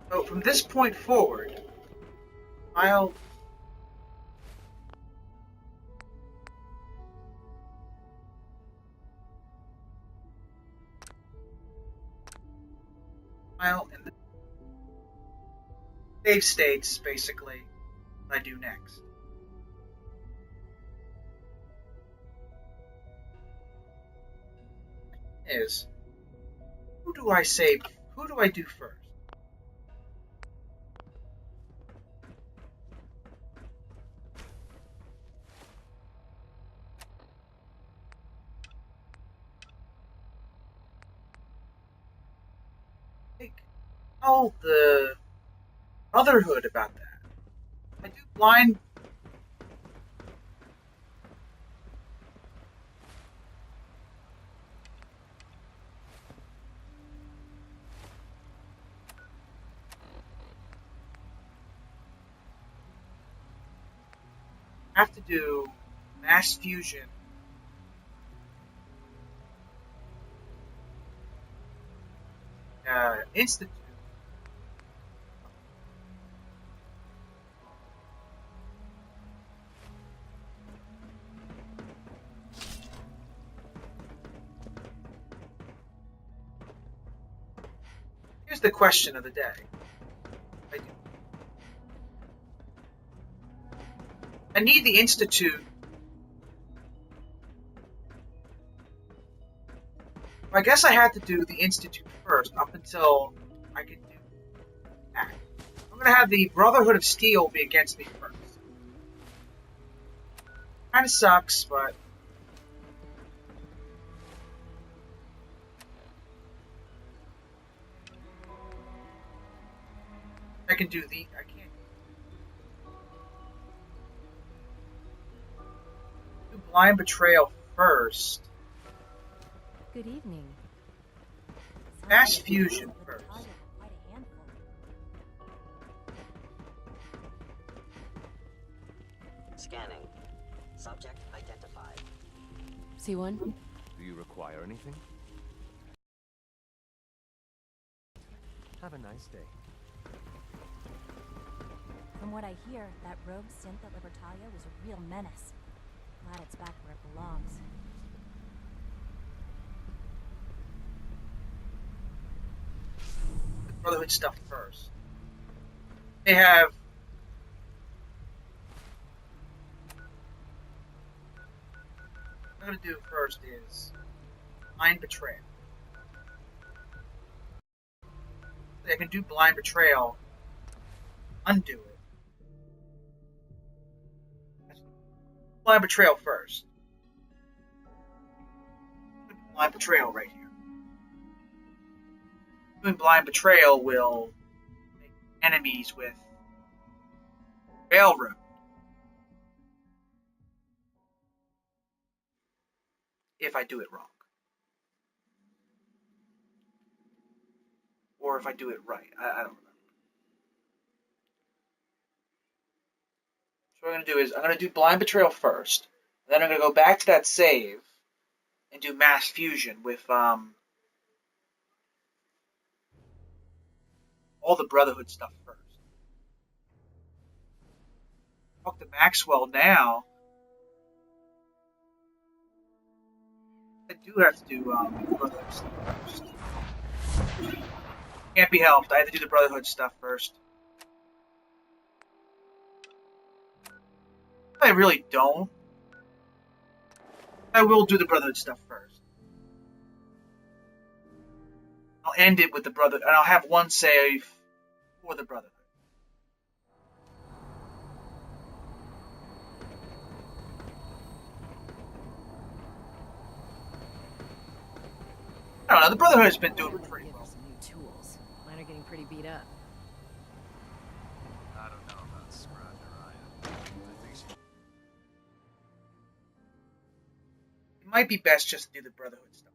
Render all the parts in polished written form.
So from this point forward, I'll in the save states basically what I do next. Is who do I save? Who do I do first? Like, tell the Brotherhood about that. I do blind. Have to do mass fusion. Institute. Here's the question of the day. I, I need the Institute. I guess I had to do the Institute first, up until I could do that. I'm gonna have the Brotherhood of Steel be against me first. Kinda sucks, but I can do the. I can't do Blind Betrayal first. Good evening. Mass Fusion first. Scanning. Subject identified. C1? Do you require anything? Have a nice day. From what I hear, that rogue synth at Libertalia was a real menace. Glad it's back where it belongs. Brotherhood stuff first. They have. What I'm gonna do first is Blind Betrayal. I can do Blind Betrayal, undo it. Blind Betrayal first. Blind Betrayal right here. Doing Blind Betrayal will make enemies with Railroad. If I do it wrong. Or if I do it right. I don't know. So what I'm going to do is, I'm going to do Blind Betrayal first. Then I'm going to go back to that save and do Mass Fusion with all the Brotherhood stuff first. Talk to Maxwell now. I do have to do Brotherhood stuff first. Can't be helped. I have to do the Brotherhood stuff first. I really don't. I will do the Brotherhood stuff first. I'll end it with the Brotherhood, and I'll have one save for the Brotherhood. I don't know, the Brotherhood has been doing pretty Give her well. some new tools. Mine are getting pretty beat up. I don't know about Scrap Ryan. I think she... It might be best just to do the Brotherhood stuff.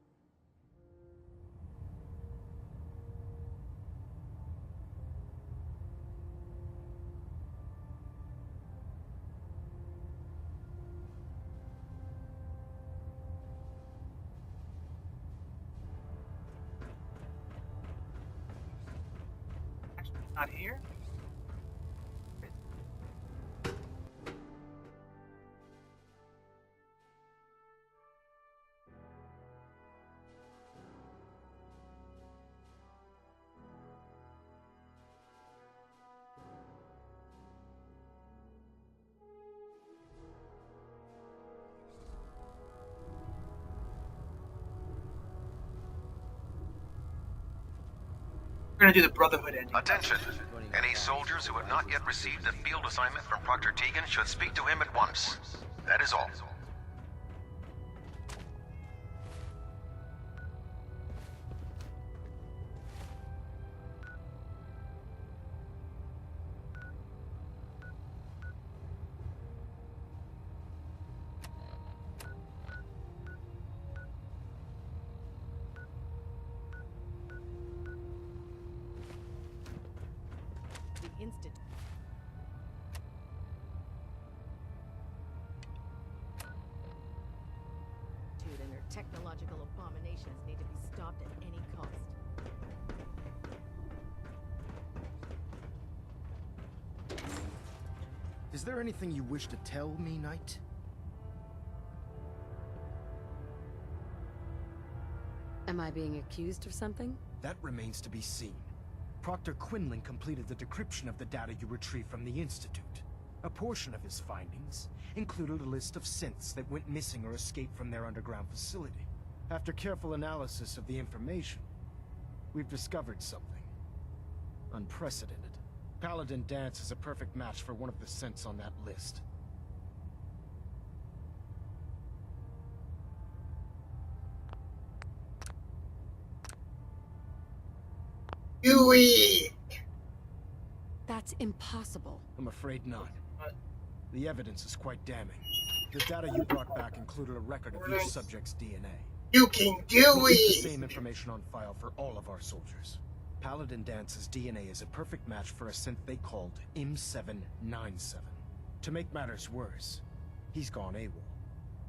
Not here. We're gonna do the Brotherhood ending. Attention! Any soldiers who have not yet received a field assignment from Proctor Tegan should speak to him at once. That is all. The Institute. And their technological abominations need to be stopped at any cost. Is there anything you wish to tell me, Knight? Am I being accused of something? That remains to be seen. Proctor Quinlan completed the decryption of the data you retrieved from the Institute. A portion of his findings included a list of synths that went missing or escaped from their underground facility. After careful analysis of the information, we've discovered something unprecedented. Paladin Danse is a perfect match for one of the synths on that list. Yui! That's impossible. I'm afraid not. The evidence is quite damning. The data you brought back included a record of each subject's DNA. You can do We keep it! the same information on file for all of our soldiers. Paladin Dance's DNA is a perfect match for a synth they called M797. To make matters worse, he's gone AWOL.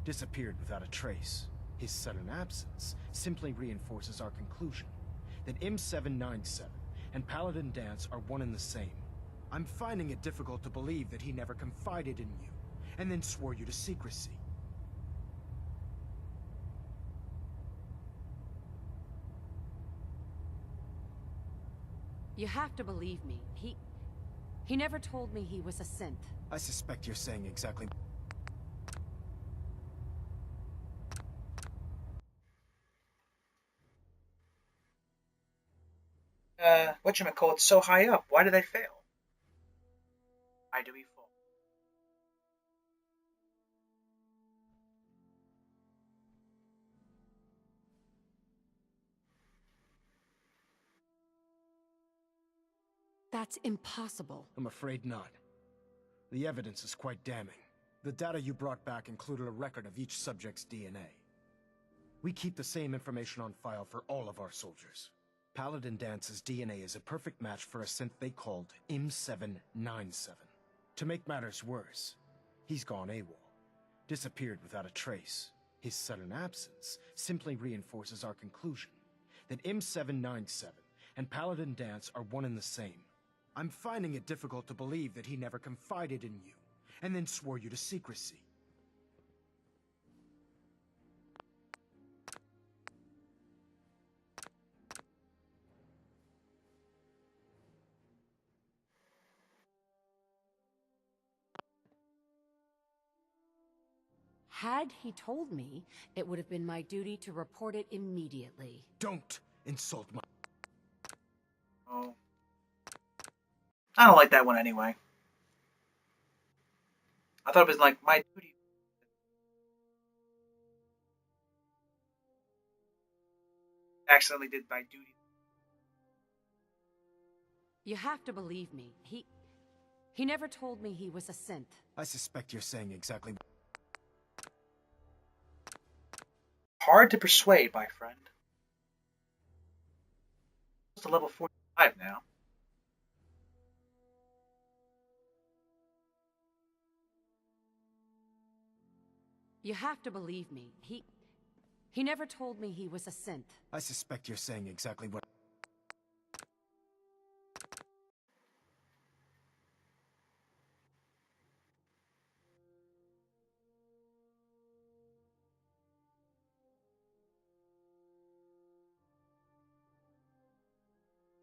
Disappeared without a trace. His sudden absence simply reinforces our conclusion that M797 and Paladin Danse are one and the same. I'm finding it difficult to believe that he never confided in you, and then swore you to secrecy. You have to believe me. He never told me he was a synth. I suspect you're saying exactly... Whatchamacallit, so high up. Why did they fail? Why do we fall? That's impossible. I'm afraid not. The evidence is quite damning. The data you brought back included a record of each subject's DNA. We keep the same information on file for all of our soldiers. Paladin Dance's DNA is a perfect match for a synth they called M797. To make matters worse, he's gone AWOL. Disappeared without a trace. His sudden absence simply reinforces our conclusion that M797 and Paladin Danse are one and the same. I'm finding it difficult to believe that he never confided in you, and then swore you to secrecy. Had he told me, it would have been my duty to report it immediately. Don't insult my... Oh. I don't like that one anyway. I thought it was like my duty. Accidentally did my duty. You have to believe me. He never told me he was a synth. I suspect you're saying exactly... Hard to persuade, my friend. It's a level 45 now. You have to believe me. He never told me he was a synth. I suspect you're saying exactly what...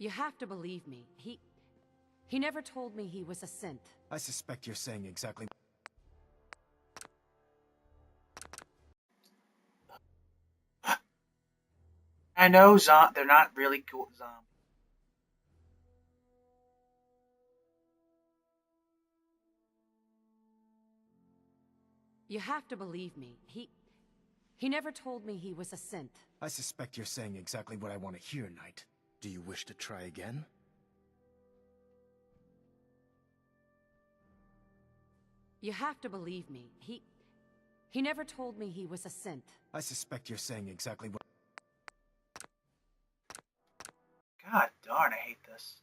You have to believe me. He never told me he was a synth. I suspect you're saying exactly... I know they're not really cool zombies. You have to believe me. He never told me he was a synth. I suspect you're saying exactly what I want to hear, Knight. Do you wish to try again? You have to believe me. He never told me he was a synth. I suspect you're saying exactly what... God darn, I hate this.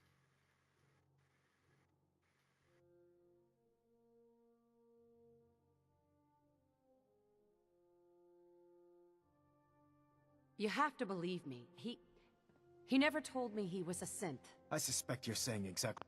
You have to believe me. He never told me he was a synth. I suspect you're saying exactly...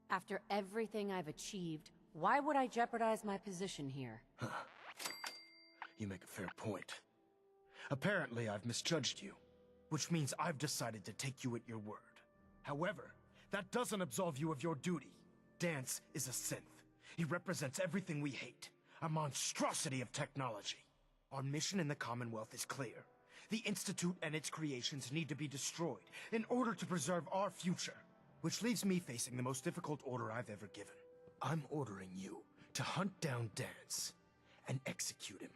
After everything I've achieved, why would I jeopardize my position here? You make a fair point. Apparently, I've misjudged you, which means I've decided to take you at your word. However, that doesn't absolve you of your duty. Danse is a synth. He represents everything we hate, a monstrosity of technology. Our mission in the Commonwealth is clear. The Institute and its creations need to be destroyed in order to preserve our future, which leaves me facing the most difficult order I've ever given. I'm ordering you to hunt down Danse and execute him.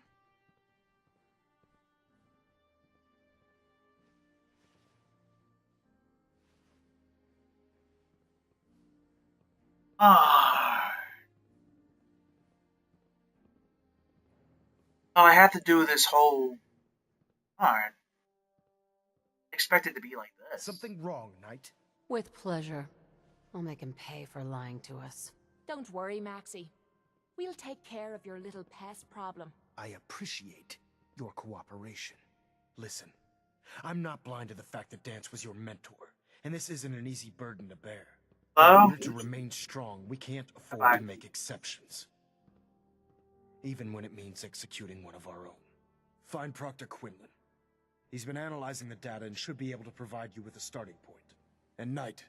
Ah. Oh, I had to do this whole... Alright. Expect it to be like this. Something wrong, Knight? With pleasure. I'll make him pay for lying to us. Don't worry, Maxie. We'll take care of your little pest problem. I appreciate your cooperation. Listen, I'm not blind to the fact that Danse was your mentor, and this isn't an easy burden to bear. In order to remain strong, we can't afford to make exceptions. Even when it means executing one of our own. Find Proctor Quinlan. He's been analyzing the data and should be able to provide you with a starting point. And Knight,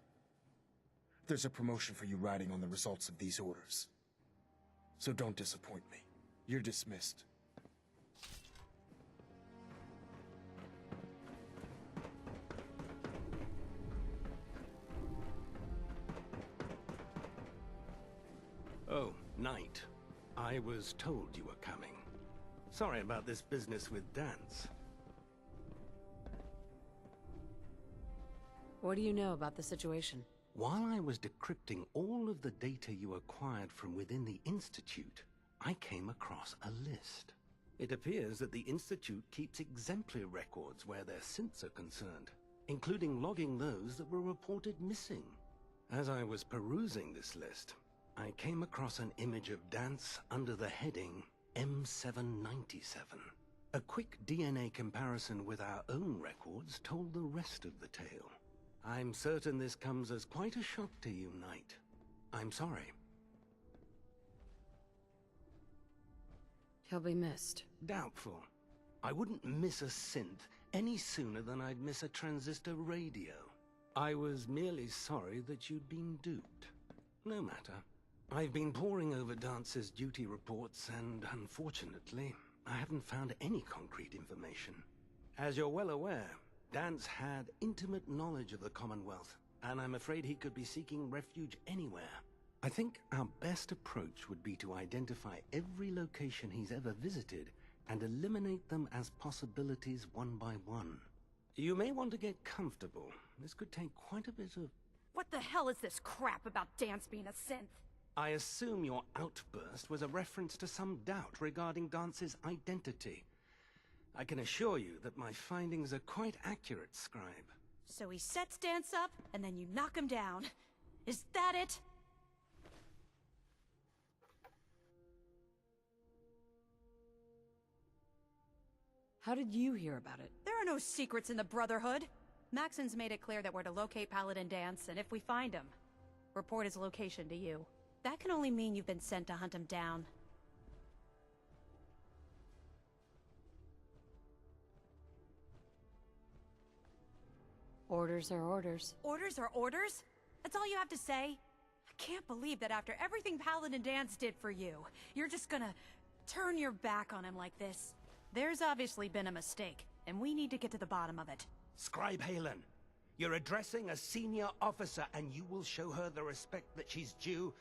there's a promotion for you riding on the results of these orders. So don't disappoint me. You're dismissed. Oh, Knight. I was told you were coming. Sorry about this business with Danse. What do you know about the situation? While I was decrypting all of the data you acquired from within the Institute, I came across a list. It appears that the Institute keeps exemplary records where their synths are concerned, including logging those that were reported missing. As I was perusing this list, I came across an image of Danse under the heading M797. A quick DNA comparison with our own records told the rest of the tale. I'm certain this comes as quite a shock to you, Knight. I'm sorry. He'll be missed. Doubtful. I wouldn't miss a synth any sooner than I'd miss a transistor radio. I was merely sorry that you'd been duped. No matter. I've been poring over Dance's duty reports, and unfortunately, I haven't found any concrete information. As you're well aware, Danse had intimate knowledge of the Commonwealth, and I'm afraid he could be seeking refuge anywhere. I think our best approach would be to identify every location he's ever visited and eliminate them as possibilities one by one. You may want to get comfortable. This could take quite a bit of... What the hell is this crap about Danse being a synth? I assume your outburst was a reference to some doubt regarding Dance's identity. I can assure you that my findings are quite accurate, Scribe. So he sets Danse up, and then you knock him down. Is that it? How did you hear about it? There are no secrets in the Brotherhood. Maxon's made it clear that we're to locate Paladin Danse, and if we find him, report his location to you. That can only mean you've been sent to hunt him down. Orders are orders. Orders are orders? That's all you have to say? I can't believe that after everything Paladin Danse did for you, you're just gonna turn your back on him like this. There's obviously been a mistake, and we need to get to the bottom of it. Scribe Halen, you're addressing a senior officer, and you will show her the respect that she's due,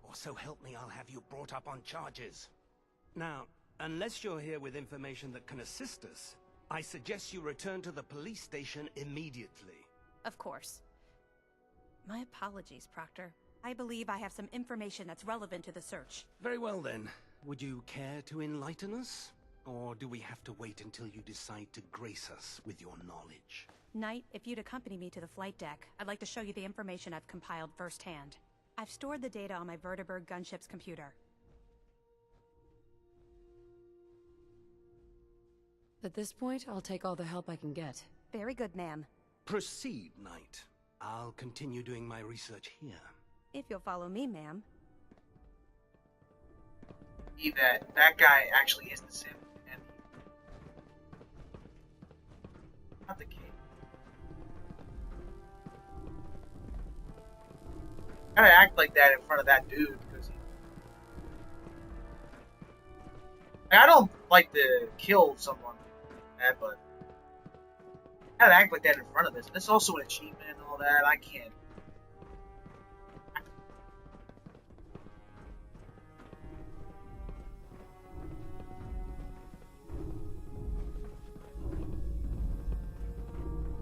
or so help me, I'll have you brought up on charges. Now, unless you're here with information that can assist us, I suggest you return to the police station immediately. Of course. My apologies, Proctor. I believe I have some information that's relevant to the search. Very well then. Would you care to enlighten us? Or do we have to wait until you decide to grace us with your knowledge? Knight, if you'd accompany me to the flight deck, I'd like to show you the information I've compiled firsthand. I've stored the data on my Vertibird gunship's computer. At this point, I'll take all the help I can get. Very good, ma'am. Proceed, Knight. I'll continue doing my research here. If you'll follow me, ma'am. See that guy actually is the Sim, and not the kid. Gotta act like that in front of that dude, because I don't like to kill someone like that, but I gotta act like that in front of this. This is also an achievement and all that. I can't.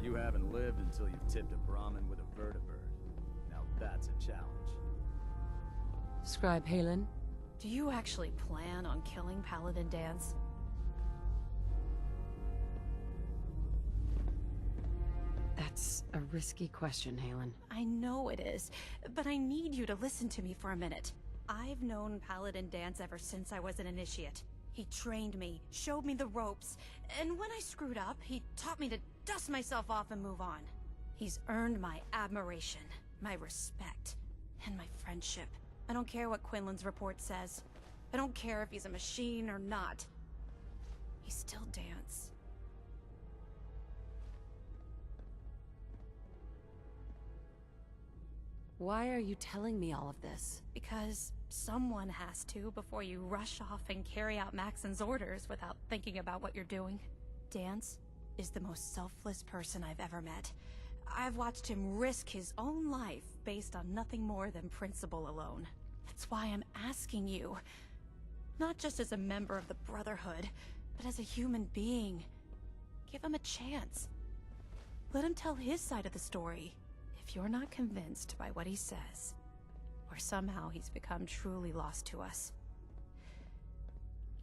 You haven't lived until you've tipped a Brahmin with a Vertibird. Now that's a challenge. Scribe Halen? Do you actually plan on killing Paladin Danse? That's a risky question, Halen. I know it is, but I need you to listen to me for a minute. I've known Paladin Danse ever since I was an initiate. He trained me, showed me the ropes, and when I screwed up, he taught me to dust myself off and move on. He's earned my admiration, my respect, and my friendship. I don't care what Quinlan's report says. I don't care if he's a machine or not. He's still Danse. Why are you telling me all of this? Because someone has to before you rush off and carry out Maxon's orders without thinking about what you're doing. Danse is the most selfless person I've ever met. I've watched him risk his own life based on nothing more than principle alone. That's why I'm asking you, not just as a member of the Brotherhood, but as a human being. Give him a chance. Let him tell his side of the story. If you're not convinced by what he says, or somehow he's become truly lost to us,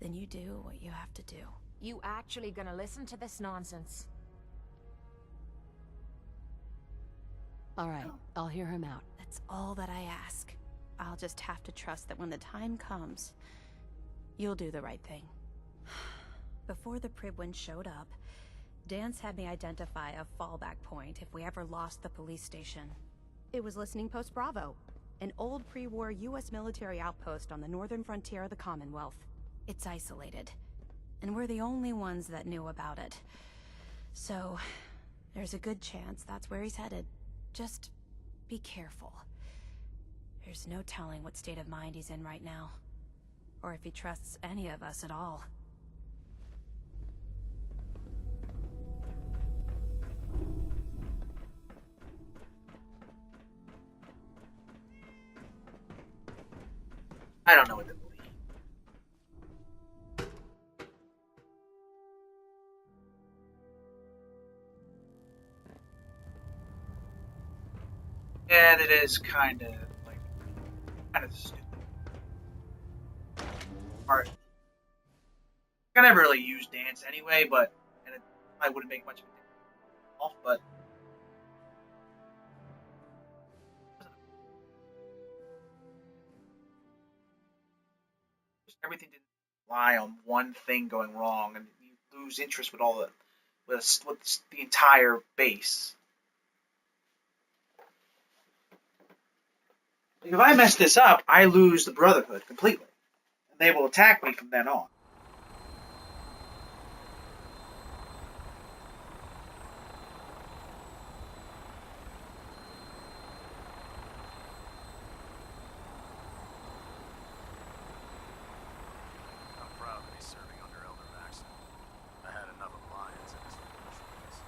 then you do what you have to do. You actually gonna listen to this nonsense? All right, I'll hear him out. That's all that I ask. I'll just have to trust that when the time comes, you'll do the right thing. Before the Pribwin showed up, Danse had me identify a fallback point if we ever lost the police station. It was Listening Post Bravo, an old pre-war US military outpost on the northern frontier of the Commonwealth. It's isolated, and we're the only ones that knew about it. So, there's a good chance that's where he's headed. Just be careful. There's no telling what state of mind he's in right now, or if he trusts any of us at all. I don't know what to believe. Yeah, that is kind of stupid. Alright. I never really used Danse anyway, and I wouldn't make much of a difference off, but everything didn't rely on one thing going wrong, and you lose interest with all with the entire base. If I mess this up, I lose the Brotherhood completely. And they will attack me from then on. I'm proud to be serving under Elder Maxim. I had enough alliance in his foolish ways.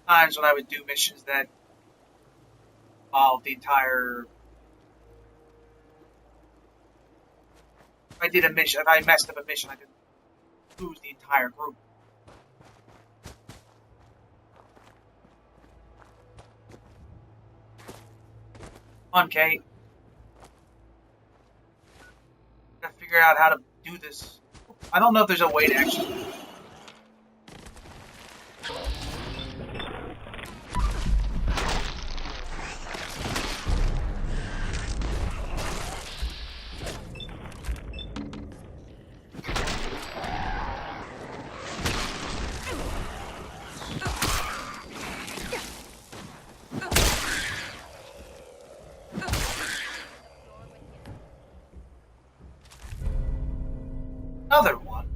Times when I would do missions that involved the entire. If I did a mission, if I messed up a mission, I could lose the entire group. Come on, Kate. Gotta figure out how to do this. I don't know if there's a way to actually. Another one.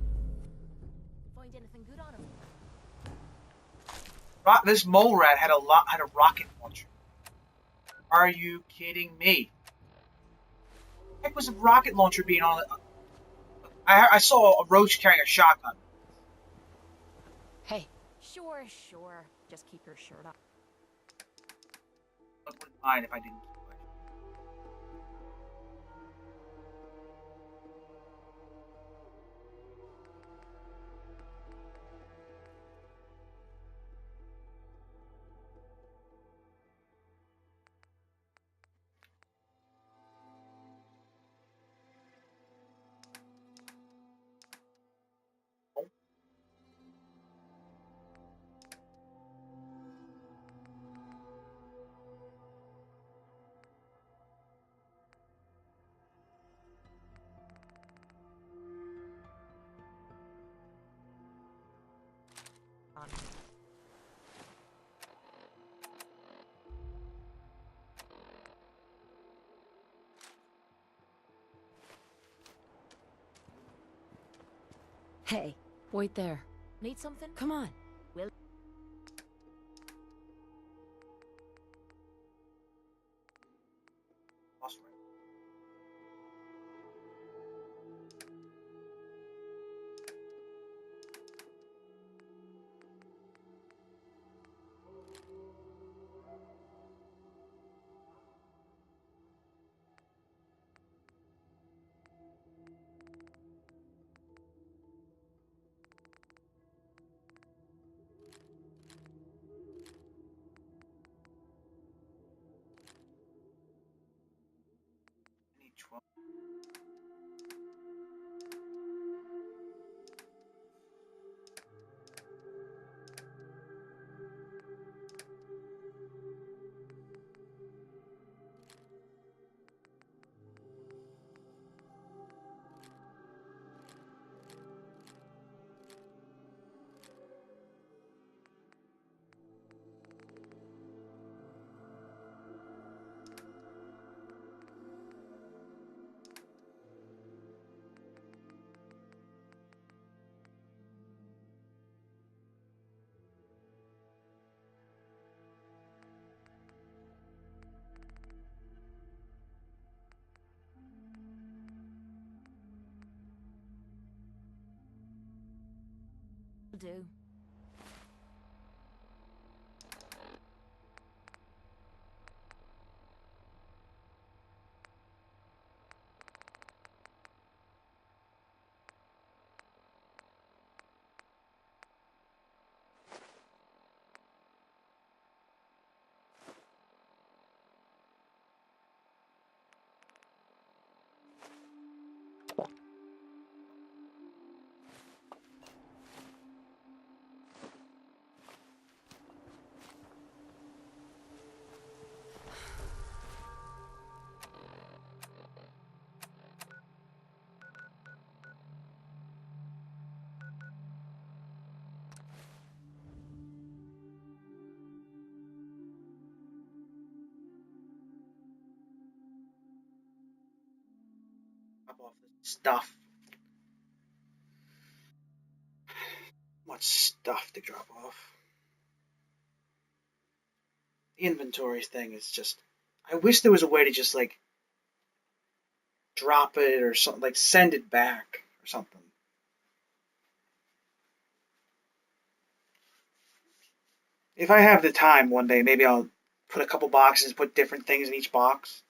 Find anything good on him? This mole rat had a rocket launcher. Are you kidding me? What was a rocket launcher being on? I saw a roach carrying a shotgun. Hey, Sure. Just keep your shirt up. I wouldn't mind if I didn't. On. hey, wait there. Need something? Come on. Lost right. I need 12. do. Drop off this stuff. Much stuff to drop off. The inventory thing is just. I wish there was a way to just like drop it or something, like send it back or something. If I have the time one day, maybe I'll put a couple boxes, put different things in each box.